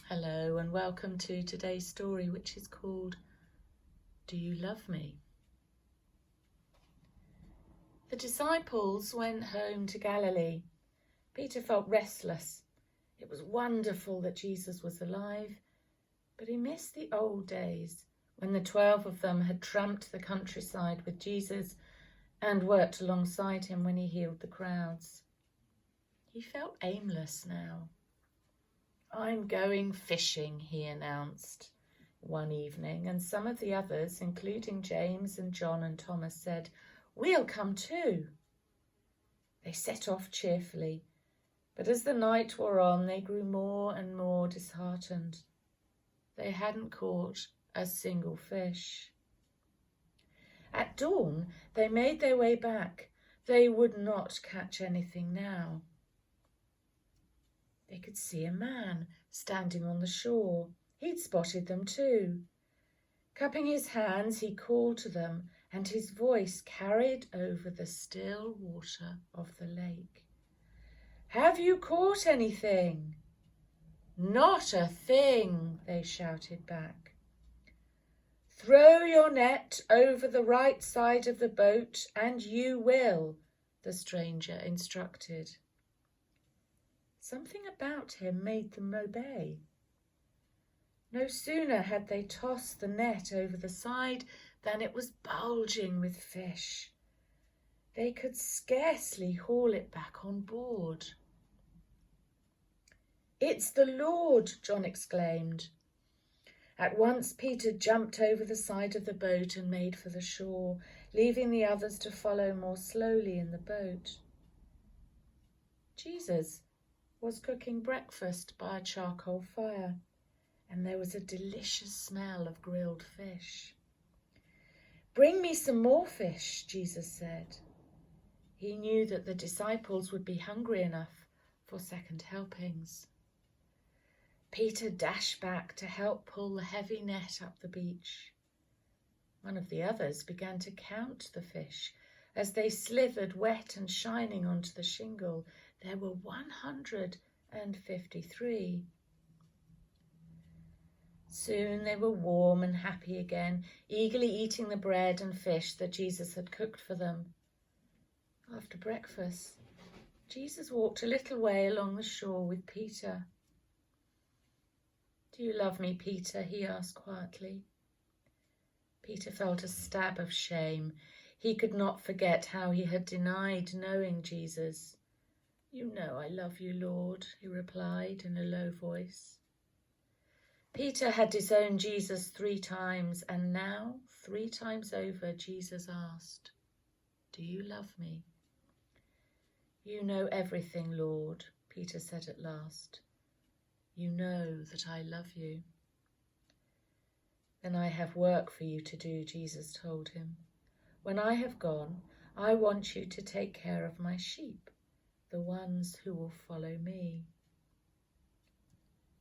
Hello and welcome to today's story, which is called Do You Love Me? The disciples went home to Galilee. Peter felt restless. It was wonderful that Jesus was alive, but he missed the old days when the 12 of them had tramped the countryside with Jesus and worked alongside him when he healed the crowds. He felt aimless now. "I'm going fishing," he announced one evening, and some of the others, including James and John and Thomas, said, "We'll come too." They set off cheerfully, but as the night wore on, they grew more and more disheartened. They hadn't caught a single fish. At dawn, they made their way back. They would not catch anything now. They could see a man standing on the shore. He'd spotted them too. Cupping his hands, he called to them, and his voice carried over the still water of the lake. "Have you caught anything?" "Not a thing," they shouted back. "Throw your net over the right side of the boat and you will," the stranger instructed. Something about him made them obey. No sooner had they tossed the net over the side than it was bulging with fish. They could scarcely haul it back on board. "It's the Lord!" John exclaimed. At once Peter jumped over the side of the boat and made for the shore, leaving the others to follow more slowly in the boat. Jesus was cooking breakfast by a charcoal fire, and there was a delicious smell of grilled fish. "Bring me some more fish," Jesus said. He knew that the disciples would be hungry enough for second helpings. Peter dashed back to help pull the heavy net up the beach. One of the others began to count the fish as they slithered wet and shining onto the shingle. There were 153. Soon they were warm and happy again, eagerly eating the bread and fish that Jesus had cooked for them. After breakfast, Jesus walked a little way along the shore with Peter. "Do you love me, Peter?" he asked quietly. Peter felt a stab of shame. He could not forget how he had denied knowing Jesus. "You know I love you, Lord," he replied in a low voice. Peter had disowned Jesus 3 times, and now 3 times over Jesus asked, "Do you love me?" "You know everything, Lord," Peter said at last. "You know that I love you." "Then I have work for you to do," Jesus told him. "When I have gone, I want you to take care of my sheep, the ones who will follow me."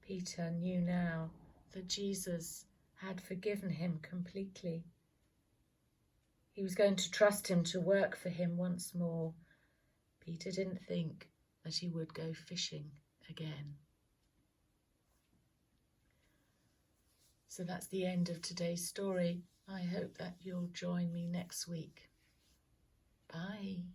Peter knew now that Jesus had forgiven him completely. He was going to trust him to work for him once more. Peter didn't think that he would go fishing again. So that's the end of today's story. I hope that you'll join me next week. Bye.